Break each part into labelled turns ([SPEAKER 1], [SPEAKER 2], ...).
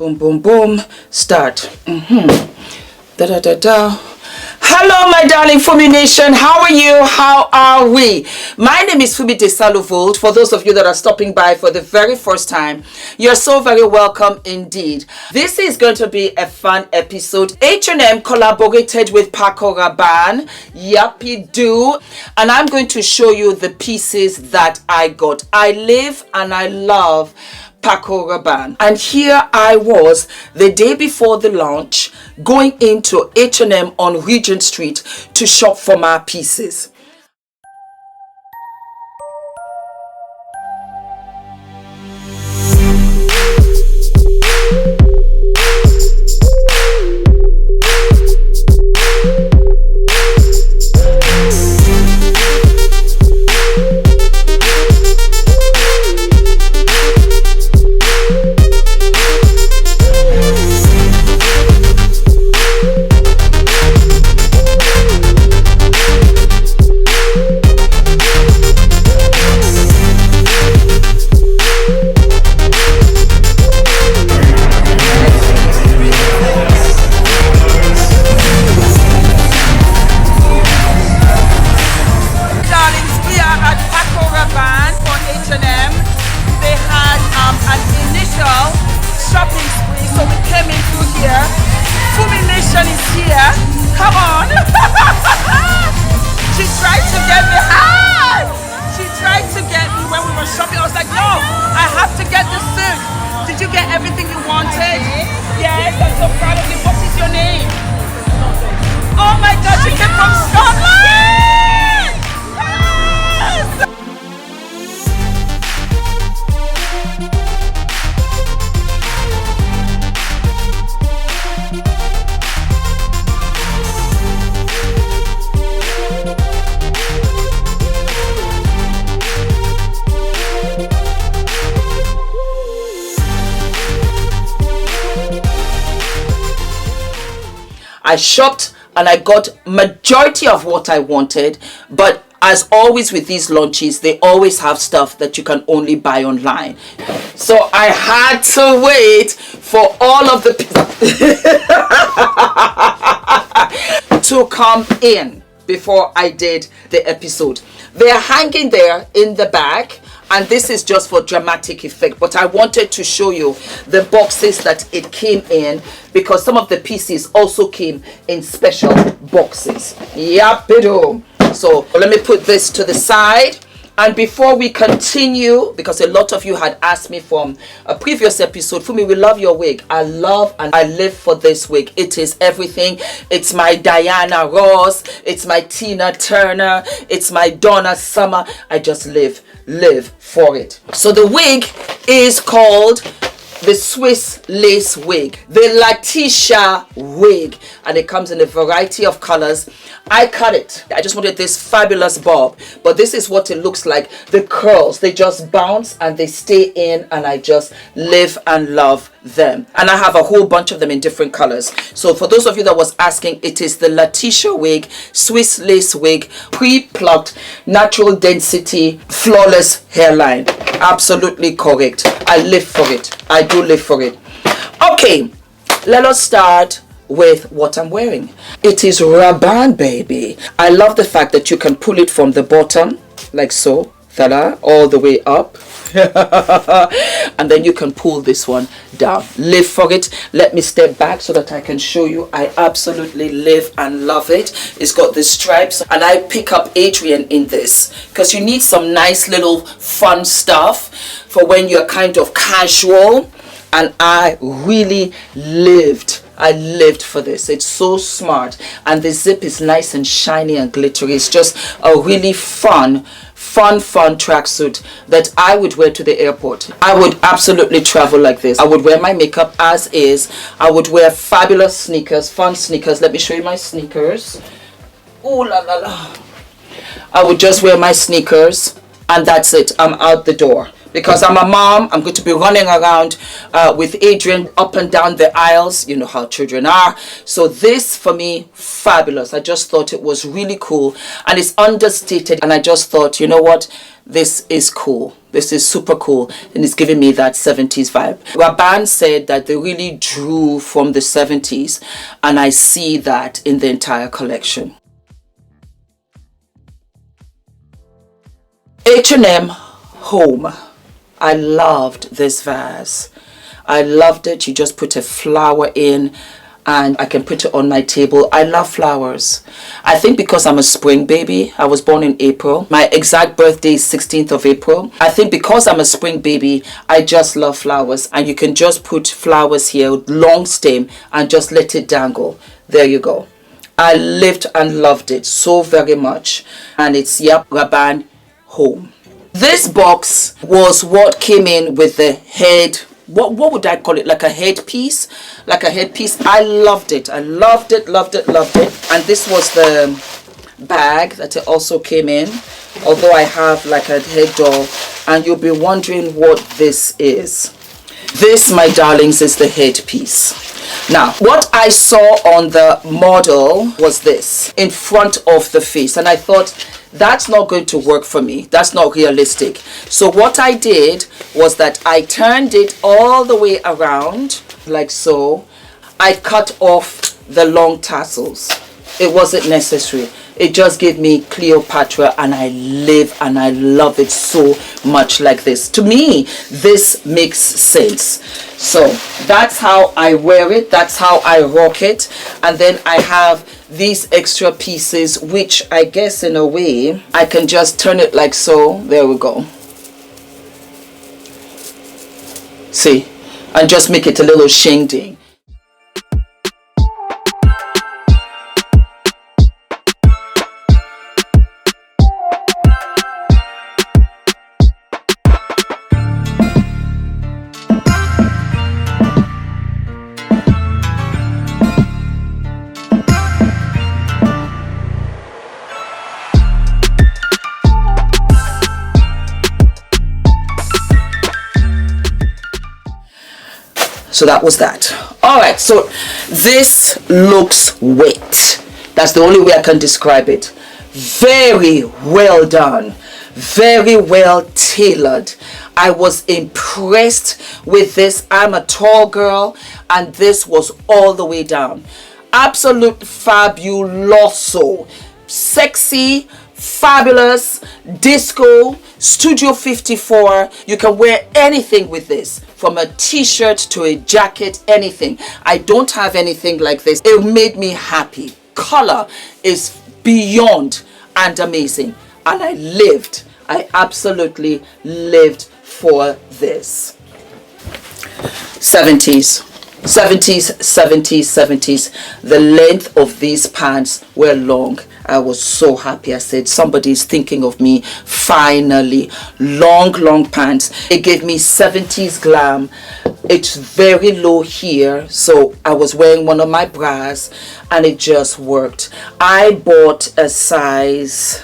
[SPEAKER 1] Boom, boom, boom. Start. Da da da da. Hello, my darling Fumi Nation. How are you? How are we? My name is Fumidesaluvold. For those of you that are stopping by for the very first time, you're so very welcome indeed. This is going to be a fun episode. H&M collaborated with Rabanne. Yuppie do. And I'm going to show you the pieces that I got. I live and I love Rabanne, and here I was the day before the launch going into H&M on Regent Street to shop for my pieces. I shopped and I got majority of what I wanted, but as always with these launches, they always have stuff that you can only buy online. So I had to wait for all of the to come in before I did the episode. They are hanging there in the back, and this is just for dramatic effect, but I wanted to show you the boxes that it came in, because some of the pieces also came in special boxes. Yapido. So let me put this to the side. And before we continue, because a lot of you had asked me from a previous episode, Fumi, we love your wig. I love and I live for this wig. It is everything. It's my Diana Ross. It's my Tina Turner. It's my Donna Summer. I just live for it. So the wig is called the Swiss lace wig, the Letitia wig, and it comes in a variety of colors. I cut it. I just wanted this fabulous bob, but this is what it looks like. The curls, they just bounce and they stay in, and I just live and love them. And I have a whole bunch of them in different colors. So for those of you that was asking, it is the Letitia wig, Swiss lace wig, pre-plucked, natural density, flawless hairline. Absolutely correct. I live for it. I do live for it. Okay, let us start with what I'm wearing. It is Rabanne, baby. I love the fact that you can pull it from the bottom like so, all the way up. And then you can pull this one down. Live for it. Let me step back so that I can show you. I absolutely live and love it. It's got the stripes, and I pick up Adrian in this because you need some nice little fun stuff for when you're kind of casual, and I really lived for this. It's so smart, and the zip is nice and shiny and glittery. It's just a really fun tracksuit that I would wear to the airport. I would absolutely travel like this. I would wear my makeup as is. I would wear fabulous sneakers, fun sneakers. Let me show you my sneakers. Ooh la la la. I would just wear my sneakers, and that's it. I'm out the door. because I'm a mom. I'm going to be running around with Adrian up and down the aisles. You know how children are. So this for me, fabulous. I just thought it was really cool, and it's understated, and I just thought, you know what, this is cool. This is super cool, and it's giving me that 70s vibe. Rabanne said that they really drew from the 70s, and I see that in the entire collection. H&M Home. I loved this vase. I loved it. You just put a flower in and I can put it on my table. I love flowers. I think because I'm a spring baby, I was born in April. My exact birthday is 16th of April. I think because I'm a spring baby, I just love flowers. And you can just put flowers here, long stem, and just let it dangle. There you go. I lived and loved it so very much. And it's, yep, Rabanne Home. This box was what came in with the head. What would I call it? Like a headpiece? Like a headpiece. I loved it. I loved it, loved it, loved it. And this was the bag that it also came in. Although I have like a head doll. And you'll be wondering what this is. This, my darlings, is the headpiece. Now, what I saw on the model was this in front of the face. And I thought, that's not going to work for me. That's not realistic. So what I did was that I turned it all the way around, like so. I cut off the long tassels. It wasn't necessary. It just gave me Cleopatra, and I live and I love it so much like this. To me, this makes sense. So that's how I wear it. That's how I rock it. And then I have these extra pieces, which I guess in a way I can just turn it like so. There we go. See? And just make it a little shing-ding. So that was that. All right, so this looks wet. That's the only way I can describe it. Very well done. Very well tailored. I was impressed with this. I'm a tall girl, and this was all the way down. Absolute fabuloso. Sexy, fabulous, disco, Studio 54. You can wear anything with this, from a t-shirt to a jacket, anything. I don't have anything like this. It made me happy. Color is beyond and amazing, and I absolutely lived for this. 70s. 70s, 70s, 70s. The length of these pants were long. I was so happy. I said, somebody's thinking of me. Finally. Long pants. It gave me 70s glam. It's very low here, so I was wearing one of my bras, and it just worked. I bought a size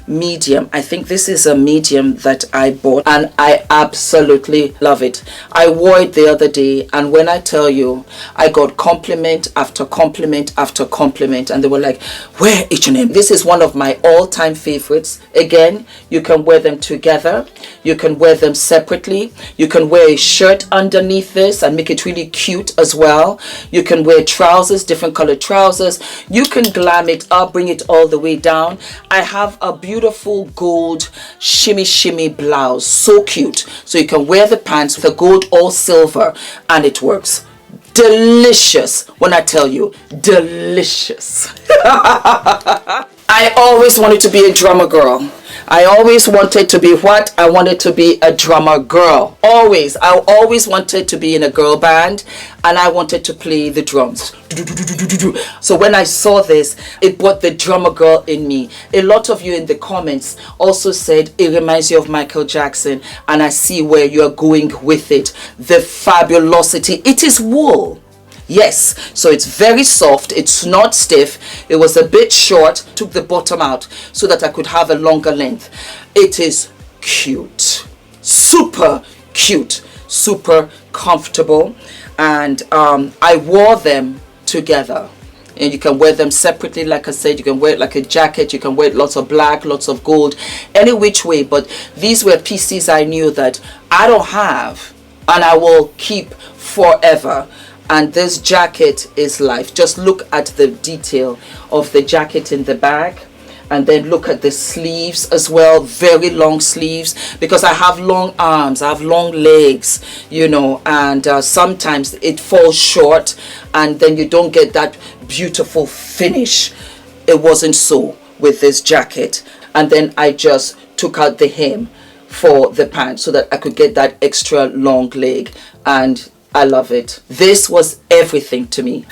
[SPEAKER 1] medium. I think this is a medium that I bought, and I absolutely love it. I wore it the other day, and when I tell you, I got compliment after compliment after compliment, and they were like, where H&M? This is one of my all-time favorites. Again, you can wear them together, you can wear them separately, you can wear a shirt underneath this and make it really cute as well. You can wear trousers, different colored trousers. You can glam it up, bring it all the way down. I have a beautiful gold shimmy blouse, so cute. So you can wear the pants with the gold or silver, and it works. Delicious. When I tell you, delicious. I always wanted to be a drummer girl. I always wanted to be what? I wanted to be a drummer girl. Always. I always wanted to be in a girl band, and I wanted to play the drums. So when I saw this, it brought the drummer girl in me. A lot of you in the comments also said it reminds you of Michael Jackson, and I see where you are going with it. The fabulosity. It is wool. Yes, so it's very soft, it's not stiff. It was a bit short, took the bottom out so that I could have a longer length. It is cute, super super cute, super comfortable, and I wore them together. And you can wear them separately. Like I said, you can wear it like a jacket, you can wear it lots of black, lots of gold, any which way. But these were pieces I knew that I don't have and I will keep forever. And this jacket is life. Just look at the detail of the jacket in the back, and then look at the sleeves as well, very long sleeves, because I have long arms, I have long legs, you know, and sometimes it falls short and then you don't get that beautiful finish. It wasn't so with this jacket. And then I just took out the hem for the pants so that I could get that extra long leg, and I love it. This was everything to me.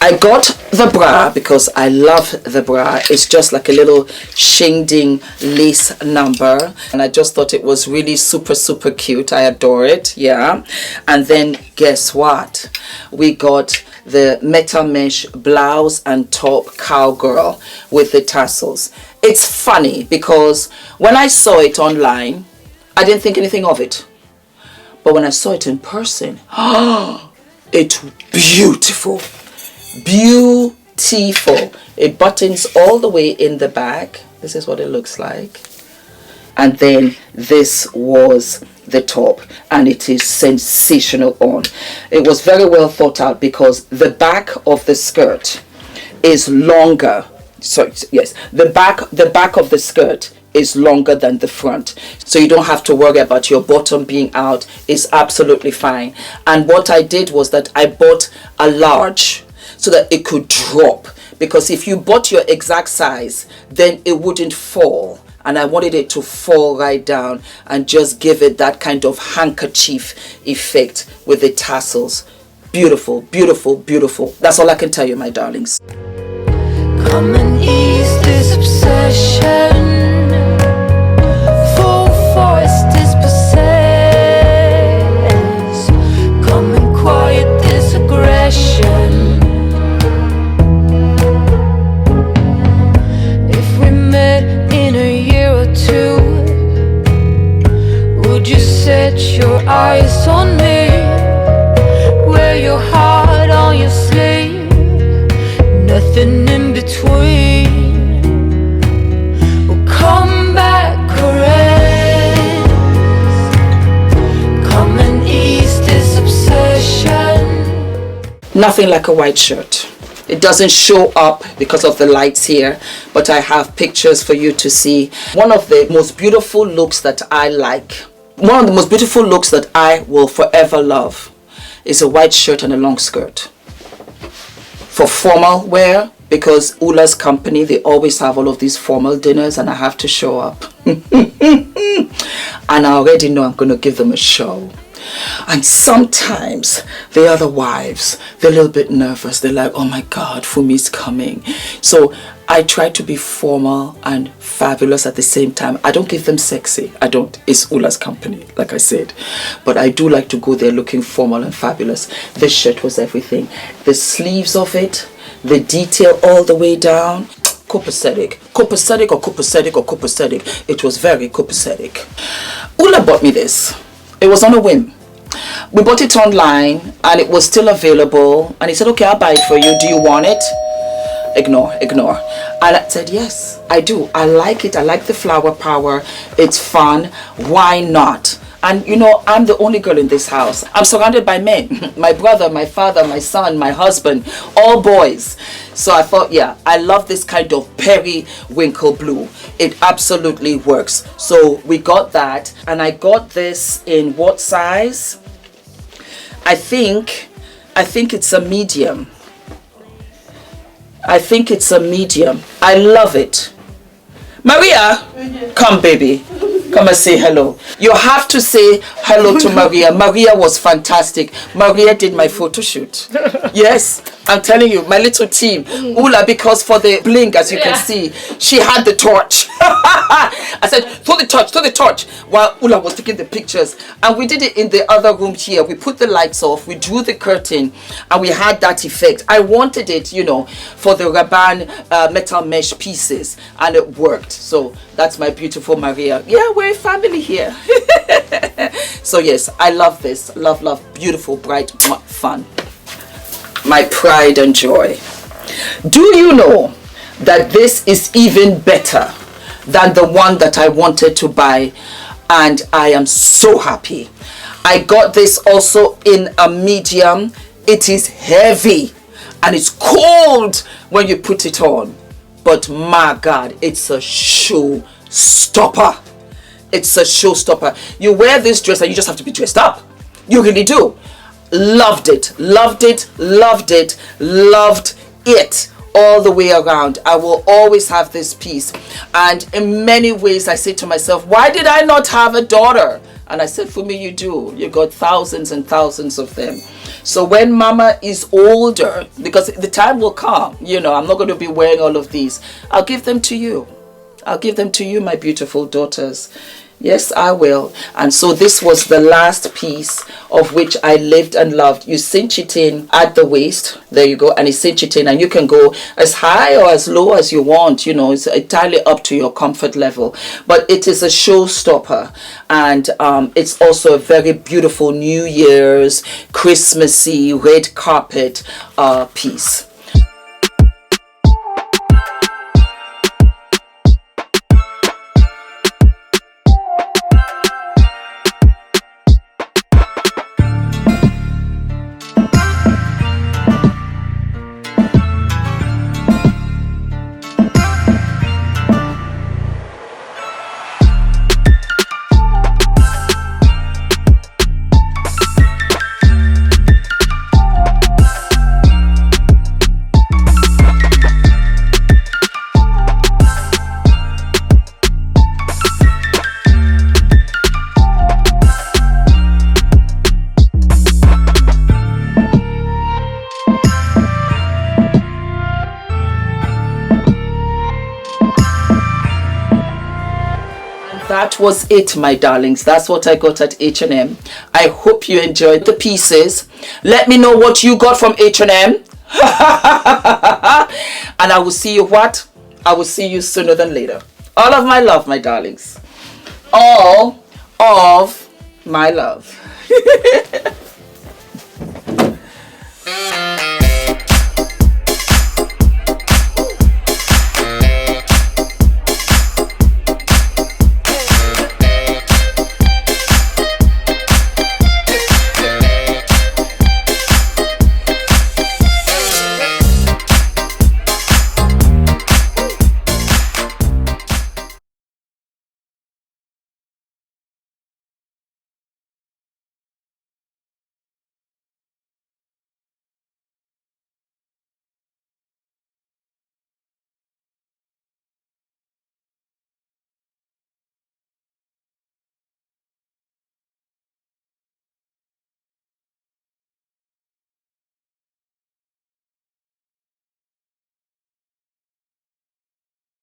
[SPEAKER 1] I got the bra because I love the bra. It's just like a little shingding lace number, and I just thought it was really super cute. I adore it. Yeah. And then guess what, we got the metal mesh blouse and top cowgirl with the tassels. It's funny because when I saw it online I didn't think anything of it, but when I saw it in person, it's beautiful. Beautiful. It buttons all the way in the back. This is what it looks like. And then this was the top, and it is sensational on. It was very well thought out because the back of the skirt is longer. So yes, the back of the skirt is longer than the front, so you don't have to worry about your bottom being out. It's absolutely fine. And what I did was that I bought a large so that it could drop, because if you bought your exact size then it wouldn't fall, and I wanted it to fall right down and just give it that kind of handkerchief effect with the tassels. Beautiful, beautiful, beautiful. That's all I can tell you, my darlings.
[SPEAKER 2] Come and ease this obsession. Full force dispossess. Come and quiet this aggression. If we met in a year or two, would you set your eyes on me? Wear your heart on your sleeve, nothing in between. We'll come back, caress. Come and ease this obsession.
[SPEAKER 1] Nothing like a white shirt. It doesn't show up because of the lights here, but I have pictures for you to see. One of the most beautiful looks that I like, one of the most beautiful looks that I will forever love, is a white shirt and a long skirt. For formal wear, because Ula's company, they always have all of these formal dinners and I have to show up. And I already know I'm going to give them a show. And sometimes the other wives, they're a little bit nervous. They're like, oh my God, Fumi's coming. So I try to be formal and fabulous at the same time. I don't give them sexy. I don't. It's Ula's company, like I said. But I do like to go there looking formal and fabulous. This shirt was everything. The sleeves of it, the detail all the way down. Copacetic. Copacetic or copacetic or copacetic. It was very copacetic. Ula bought me this. It was on a whim. We bought it online and it was still available, and he said, okay, I'll buy it for you. Do you want it? Ignore. And I said, yes, I do. I like it. I like the flower power. It's fun. Why not? And you know, I'm the only girl in this house. I'm surrounded by men. My brother, my father, my son, my husband, all boys. So I thought, yeah, I love this kind of periwinkle blue. It absolutely works. So we got that, and I got this in what size? I think it's a medium. I think it's a medium. I love it. Maria, come baby. Come and say hello. You have to say hello to Maria. Maria was fantastic. Maria did my photo shoot. Yes, I'm telling you, my little team. Ula, because for the bling, as you can see, she had the torch. I said, throw the torch, while Ula was taking the pictures. And we did it in the other room here. We put the lights off, we drew the curtain, and we had that effect. I wanted it, you know, for the Rabanne metal mesh pieces, and it worked. So That's my beautiful Maria. Yeah, we're a family here. So yes, I love this. Love, love, beautiful, bright, fun. My pride and joy. Do you know that this is even better than the one that I wanted to buy? And I am so happy. I got this also in a medium. It is heavy and it's cold when you put it on. But my God, it's a showstopper. It's a showstopper. You wear this dress and you just have to be dressed up. You really do. Loved it, loved it, loved it, loved it all the way around. I will always have this piece. And in many ways, I say to myself, why did I not have a daughter? And I said, Fumi, you do. You got thousands and thousands of them. So when mama is older, because the time will come, you know, I'm not going to be wearing all of these. I'll give them to you. I'll give them to you, my beautiful daughters. Yes, I will. And so this was the last piece of which I lived and loved. You cinch it in at the waist. There you go. And you cinch it in, and you can go as high or as low as you want. You know, it's entirely up to your comfort level. But it is a showstopper. And it's also a very beautiful New Year's, Christmassy, red carpet piece. That was it, my darlings. That's what I got at H&M. I hope you enjoyed the pieces. Let me know what you got from H&M. And I will see you what? I will see you sooner than later. All of my love, my darlings. All of my love.